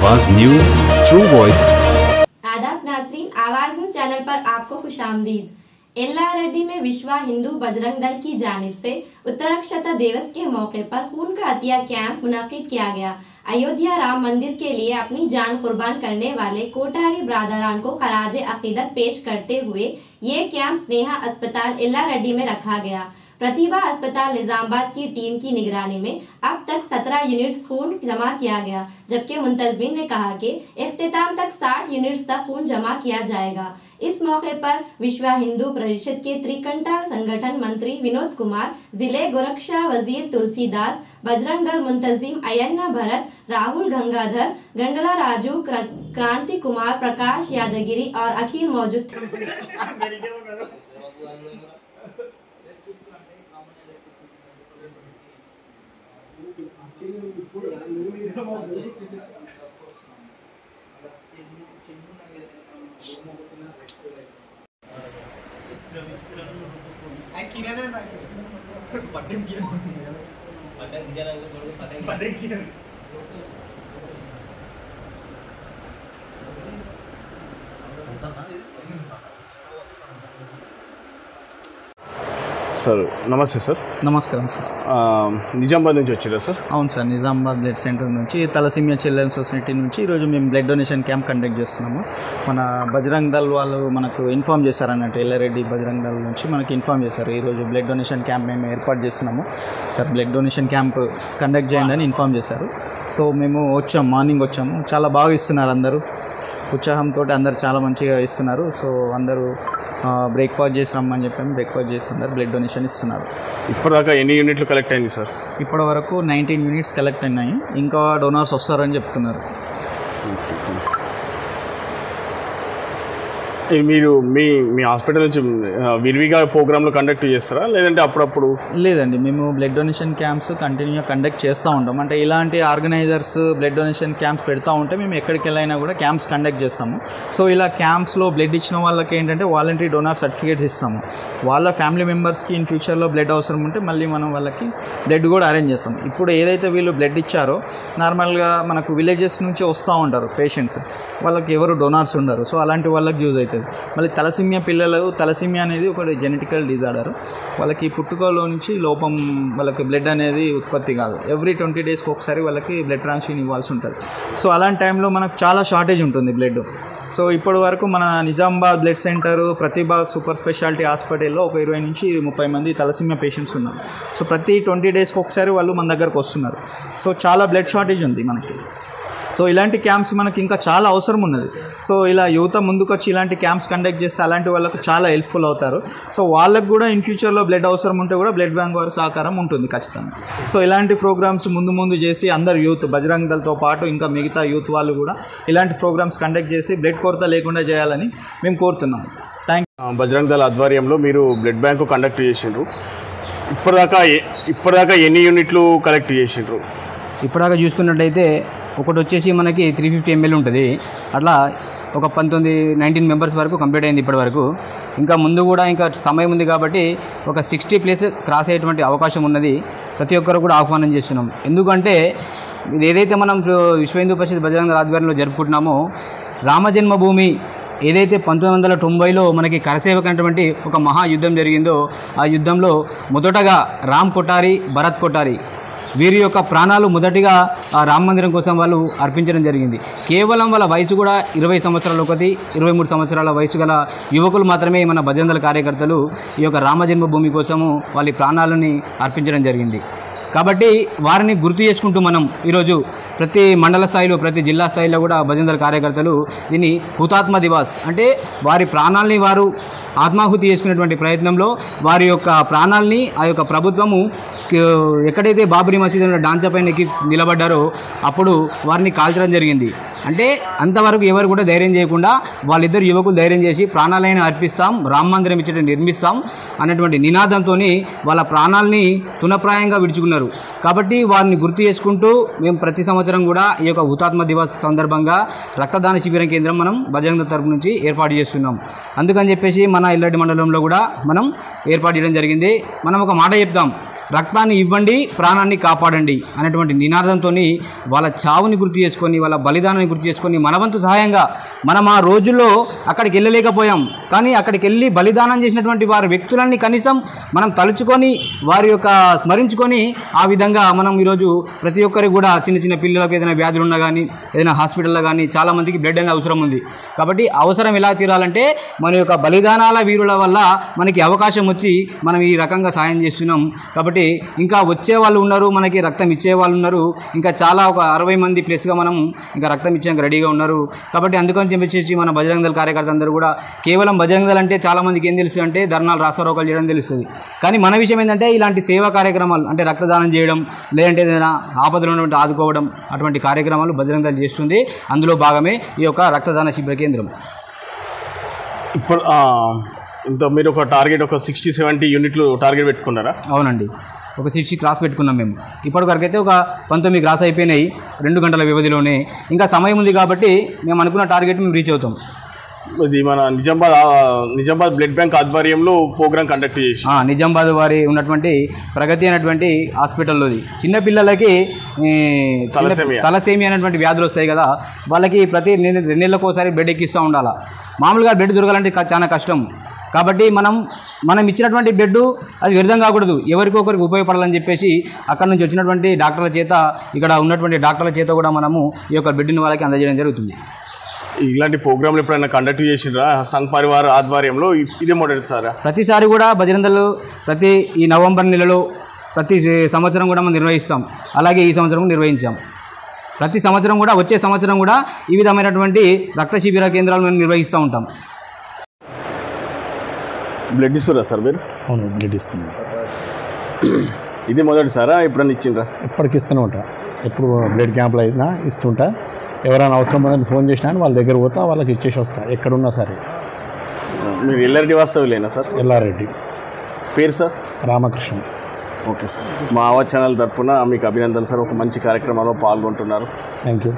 आवाज news true voice. आदाब नाज़रीन, आवाज न्यूज चैनल पर आपको खुशामदीद। एल्लारेड्डी में विश्व हिंदू बजरंग दल की जानिब से उत्तराक्षता दिवस के मौके पर खून का अतिया कैंप मुनक्किद किया गया। अयोध्या राम मंदिर के लिए अपनी जान कुर्बान करने वाले कोठारी ब्रादरान को खराजे अकीदत पेश करते हुए ये कैंप स्नेहा अस्पताल एल्लारेड्डी में रखा गया। प्रतिभा अस्पताल निजामाबाद की टीम की निगरानी में अब तक 17 यूनिट्स खून जमा किया गया, जबकि मुंतजमीन ने कहा कि इख्तिताम तक 60 यूनिट्स तक खून जमा किया जाएगा। इस मौके पर विश्व हिंदू परिषद के त्रिकंठा संगठन मंत्री विनोद कुमार, जिले गोरक्षा वजीर तुलसीदास, बजरंग दल मुंतजिम अयन्ना भरत, राहुल गंगाधर, गंडला राजू, क्रांति कुमार, प्रकाश यादगिरी और अखिल मौजूद थे। సార్ నమస్తే సార్. నమస్కారం సార్. నిజామాబాద్ నుంచి వచ్చారా సార్? అవును సార్, నిజామాబాద్ బ్లడ్ సెంటర్ నుంచి తలసీమియా చిల్డ్రన్ సొసైటీ నుంచి ఈరోజు మేము బ్లడ్ డొనేషన్ క్యాంప్ కండక్ట్ చేస్తున్నాము. మన బజరంగ్ దళ్ వాళ్ళు మనకు ఇన్ఫామ్ చేశారు అన్నట్టు, ఎల్లారెడ్డి బజరంగ్ దళ్ నుంచి మనకి ఇన్ఫామ్ చేశారు ఈరోజు బ్లడ్ డొనేషన్ క్యాంప్ మేము ఏర్పాటు చేస్తున్నాము sir, blood donation camp conduct చేయండి అని ఇన్ఫామ్ చేశారు. సో మేము మార్నింగ్ వచ్చాము. చాలా బాగా ఇస్తున్నారు, అందరూ ఉత్సాహంతో అందరు చాలా మంచిగా ఇస్తున్నారు. సో అందరూ బ్రేక్ఫాస్ట్ చేసి రమ్మని చెప్పాము, బ్రేక్ఫాస్ట్ చేసి అందరు బ్లడ్ డొనేషన్ ఇస్తున్నారు. ఇప్పటిదాకా ఎన్ని యూనిట్లు కలెక్ట్ అయింది సార్? ఇప్పటి వరకు 19 యూనిట్స్ కలెక్ట్ అయినాయి, ఇంకా డోనర్స్ వస్తారని చెప్తున్నారు. మీరు మీ హాస్పిటల్ నుంచి విరివిగా ప్రోగ్రాంలు కండక్ట్ చేస్తారా, లేదంటే అప్పుడప్పుడు? లేదండి, మేము బ్లడ్ డొనేషన్ క్యాంప్స్ కంటిన్యూగా కండక్ట్ చేస్తూ ఉంటాం. అంటే ఇలాంటి ఆర్గనైజర్స్ బ్లడ్ డొనేషన్ క్యాంప్స్ పెడతా ఉంటే మేము ఎక్కడికి వెళ్ళైనా కూడా క్యాంప్స్ కండక్ట్ చేస్తాము. సో ఇలా క్యాంప్స్లో బ్లడ్ ఇచ్చిన వాళ్ళకి ఏంటంటే వాలంటరీ డోనర్ సర్టిఫికేట్స్ ఇస్తాము. వాళ్ళ ఫ్యామిలీ మెంబర్స్కి ఇన్ ఫ్యూచర్లో బ్లడ్ అవసరం ఉంటే మళ్ళీ మనం వాళ్ళకి బ్లడ్ కూడా అరేంజ్ చేస్తాం. ఇప్పుడు ఏదైతే వీళ్ళు బ్లడ్ ఇచ్చారో నార్మల్గా మనకు విలేజెస్ నుంచి వస్తూ ఉంటారు పేషెంట్స్, వాళ్ళకి ఎవరు డోనర్స్ ఉండరు. సో అలాంటి వాళ్ళకి యూజ్ అవుతుంది. మళ్ళీ తలసీమియా పిల్లలు, తలసీమియా అనేది ఒక జెనెటికల్ డిజార్డర్, వాళ్ళకి పుట్టుకలో నుంచి లోపం, వాళ్ళకి బ్లడ్ అనేది ఉత్పత్తి కాదు. ఎవ్రీ 20 డేస్కి ఒకసారి వాళ్ళకి బ్లడ్ ట్రాన్స్ఫ్యూజన్ ఇవ్వాల్సి ఉంటుంది. సో అలాంటి టైంలో మనకు చాలా షార్టేజ్ ఉంటుంది బ్లడ్. సో ఇప్పటి వరకు మన నిజామాబాద్ బ్లడ్ సెంటర్, ప్రతిభా సూపర్ స్పెషాలిటీ హాస్పిటల్లో ఒక 20 నుంచి 30 మంది తలసీమియా పేషెంట్స్ ఉన్నారు. సో ప్రతి 20 డేస్కి ఒకసారి వాళ్ళు మన దగ్గరకు వస్తున్నారు. సో చాలా బ్లడ్ షార్టేజ్ ఉంది మనకి. సో ఇలాంటి క్యాంప్స్ మనకి ఇంకా చాలా అవసరం ఉన్నది. సో ఇలా యువత ముందుకు వచ్చి ఇలాంటి క్యాంప్స్ కండక్ట్ చేస్తే అలాంటి వాళ్ళకు చాలా హెల్ప్ఫుల్ అవుతారు. సో వాళ్ళకు కూడా ఇన్ ఫ్యూచర్లో బ్లడ్ అవసరం ఉంటే కూడా బ్లడ్ బ్యాంక్ వారి సహకారం ఉంటుంది ఖచ్చితంగా. సో ఇలాంటి ప్రోగ్రామ్స్ ముందు చేసి అందరు యూత్, బజరంగ్ దళ్తో పాటు ఇంకా మిగతా యూత్ వాళ్ళు కూడా ఇలాంటి ప్రోగ్రామ్స్ కండక్ట్ చేసి బ్లడ్ కొరత లేకుండా చేయాలని మేము కోరుతున్నాం. బజరంగ్ దళ్ ఆధ్వర్యంలో మీరు బ్లడ్ బ్యాంకు కండక్ట్ చేసిండ్రు. ఇప్పటిదాకా ఎన్ని యూనిట్లు కలెక్ట్ చేసిండ్రు? ఇప్పటిదాకా చూసుకున్నట్టయితే ఒకటి వచ్చేసి మనకి 350 ml ఉంటుంది. అట్లా ఒక 19 మెంబర్స్ వరకు కంప్లీట్ అయింది ఇప్పటి వరకు. ఇంకా ముందు కూడా ఇంకా సమయం ఉంది కాబట్టి ఒక 60+ క్రాస్ అయ్యేటువంటి అవకాశం ఉన్నది. ప్రతి ఒక్కరు కూడా ఆహ్వానం చేస్తున్నాం. ఎందుకంటే ఇది ఏదైతే మనం విశ్వ హిందూ పరిషత్ బజరంగ దళ్ ఆధ్వర్యంలో జరుపుకుంటున్నామో, రామజన్మభూమి ఏదైతే 1990లో మనకి కరసేవకైనటువంటి ఒక మహాయుద్ధం జరిగిందో, ఆ యుద్ధంలో మొదటగా రామ్ కొఠారి, భరత్ కొఠారి వీరి యొక్క ప్రాణాలు మొదటిగా ఆ రామ మందిరం కోసం వాళ్ళు అర్పించడం జరిగింది. కేవలం వాళ్ళ వయసు కూడా 20 సంవత్సరాలు, 23 సంవత్సరాల వయసు గల యువకులు మాత్రమే మన బజరంగ దళ్ కార్యకర్తలు ఈ యొక్క రామ జన్మభూమి కోసము వాళ్ళ ప్రాణాలని అర్పించడం జరిగింది. కాబట్టి వారిని గుర్తు చేసుకుంటూ మనం ఈరోజు ప్రతి మండల స్థాయిలో, ప్రతి జిల్లా స్థాయిలో కూడా బజరంగ దళ్ కార్యకర్తలు దీన్ని హుతాత్మ దివాస్ అంటే వారి ప్రాణాలని వారు ఆత్మాహుతి చేసుకునేటువంటి ప్రయత్నంలో వారి యొక్క ప్రాణాలని ఆ యొక్క ప్రభుత్వము ఎక్కడైతే బాబరీ మసీదు డాంచా పైన ఎక్కి నిలబడ్డారో అప్పుడు వారిని కాల్చడం జరిగింది. అంటే అంతవరకు ఎవరు కూడా ధైర్యం చేయకుండా వాళ్ళిద్దరు యువకులు ధైర్యం చేసి ప్రాణాలైనా అర్పిస్తాం, రామ మందిరం ఇచ్చట నిర్మిస్తాం అన్నటువంటి నినాదంతో వాళ్ళ ప్రాణాలని తునప్రాయంగా విడుచుకున్నారు. కాబట్టి వారిని గుర్తు చేసుకుంటూ మేము ప్రతి సంవత్సరం కూడా ఈ యొక్క హుతాత్మ దివస్ సందర్భంగా రక్తదాన శిబిరం కేంద్రం మనం బజరంగ దళ్ తరపు నుంచి ఏర్పాటు చేస్తున్నాం. అందుకని చెప్పేసి మన ఇల్లడి మండలంలో కూడా మనం ఏర్పాటు చేయడం జరిగింది. మనం ఒక మాట చెప్తాం, రక్తాన్ని ఇవ్వండి, ప్రాణాన్ని కాపాడండి అనేటువంటి నినాదంతో వాళ్ళ చావుని గుర్తు చేసుకొని, వాళ్ళ బలిదానాన్ని గుర్తు చేసుకొని మన వంతు సహాయంగా మనం ఆ రోజుల్లో అక్కడికి వెళ్ళలేకపోయాం, కానీ అక్కడికి వెళ్ళి బలిదానం చేసినటువంటి వారి వ్యక్తులన్నీ కనీసం మనం తలుచుకొని వారి యొక్క స్మరించుకొని ఆ విధంగా మనం ఈరోజు ప్రతి ఒక్కరికి కూడా చిన్న చిన్న పిల్లలకు ఏదైనా వ్యాధులు ఉన్నా కానీ ఏదైనా హాస్పిటల్లో కానీ చాలామందికి బ్లడ్ అనేది అవసరం ఉంది. కాబట్టి అవసరం ఎలా తీరాలంటే మన యొక్క బలిదానాల వీరుల వల్ల మనకి అవకాశం వచ్చి మనం ఈ రకంగా సాయం చేస్తున్నాం. కాబట్టి ఇంకా వచ్చే వాళ్ళు ఉన్నారు, మనకి రక్తం ఇచ్చే వాళ్ళు ఉన్నారు, ఇంకా చాలా ఒక 60 మంది ప్లస్గా మనం ఇంకా రక్తం ఇచ్చేందుకు రెడీగా ఉన్నారు. కాబట్టి అందుకని చెప్పేసి మన బజరంగ దళ కార్యకర్తలు అందరూ కూడా కేవలం బజరంగ దళ అంటే చాలామందికి ఏం తెలుసు అంటే ధర్నాలు రాస్తారోకాలు చేయడం తెలుస్తుంది. కానీ మన విషయం ఏంటంటే ఇలాంటి సేవా కార్యక్రమాలు అంటే రక్తదానం చేయడం, లేదంటే ఏదైనా ఆపదలో ఉన్నటువంటి ఆదుకోవడం, అటువంటి కార్యక్రమాలు బజరంగ దళ చేస్తుంది. అందులో భాగమే ఈ యొక్క రక్తదాన శిబిర కేంద్రం. ఇప్పుడు ఇంత మీరు ఒక టార్గెట్ ఒక 60-70 యూనిట్లు టార్గెట్ పెట్టుకున్నారా? అవునండి, ఒక 60 క్రాస్ పెట్టుకున్నాం మేము. ఇప్పటివరకు అయితే ఒక 19 క్రాస్ అయిపోయినాయి 2 గంటల వ్యవధిలోనే. ఇంకా సమయం ఉంది కాబట్టి మేము అనుకున్న టార్గెట్ మేము రీచ్ అవుతాం. ఇది మన నిజామాబాద్ బ్లడ్ బ్యాంక్ ఆధ్వర్యంలో ప్రోగ్రామ్ కండక్ట్ చేసి నిజామాబాద్ వారి ఉన్నటువంటి ప్రగతి అనేటువంటి హాస్పిటల్లోది చిన్నపిల్లలకి తలసేమి అనేటువంటి వ్యాధులు వస్తాయి కదా, వాళ్ళకి ప్రతి 2 నెలలకోసారి బ్లడ్ ఎక్కిస్తూ ఉండాలి. మామూలుగా బ్లడ్ దొరకాలంటే చాలా కష్టం. కాబట్టి మనం ఇచ్చినటువంటి బ్లడ్ అది వ్యర్థం కాకూడదు, ఎవరికొకరికి ఉపయోగపడాలని చెప్పేసి అక్కడ నుంచి వచ్చినటువంటి డాక్టర్ల చేత, ఇక్కడ ఉన్నటువంటి డాక్టర్ల చేత కూడా మనము ఈ యొక్క బ్లడ్ని వాళ్ళకి అందజేయడం జరుగుతుంది. ఇలాంటి ప్రోగ్రాంలు ఎప్పుడైనా కండక్ట్ చేసినరా సంఘ్ పరివార్ ఆధ్వర్యంలో? ఇదే మొదటిసారా? ప్రతిసారి కూడా బజరంగ దళ్ ప్రతి ఈ నవంబర్ నెలలో ప్రతి సంవత్సరం కూడా మనం నిర్వహిస్తాం. అలాగే ఈ సంవత్సరం నిర్వహించాం. ప్రతి సంవత్సరం కూడా వచ్చే సంవత్సరం కూడా ఈ విధమైనటువంటి రక్త శిబిర కేంద్రాలు మేము నిర్వహిస్తూ ఉంటాం. బ్లడ్ ఇస్తురా సార్ మీరు? అవును, బ్లడ్ ఇస్తున్నాం. ఇది మొదటిసారా ఎప్పుడన్నా ఇచ్చిండ్రా? ఎప్పటికి ఇస్తూనే ఉంటా. ఎప్పుడు బ్లడ్ క్యాంపులు అయినా ఇస్తుంటా. ఎవరైనా అవసరం ఉందని ఫోన్ చేసినా వాళ్ళ దగ్గర పోతా, వాళ్ళకి ఇచ్చేసి వస్తా ఎక్కడున్నా సరే. మీరు ఎల్లారెడ్డి వాస్తవ్యులేనా సార్? ఎల్లారెడ్డి. పేరు సార్? రామకృష్ణ. ఓకే సార్, మా ఆవాజ్ ఛానల్ తరఫున మీకు అభినందనలు సార్. ఒక మంచి కార్యక్రమంలో పాల్గొంటున్నారు. Thank you.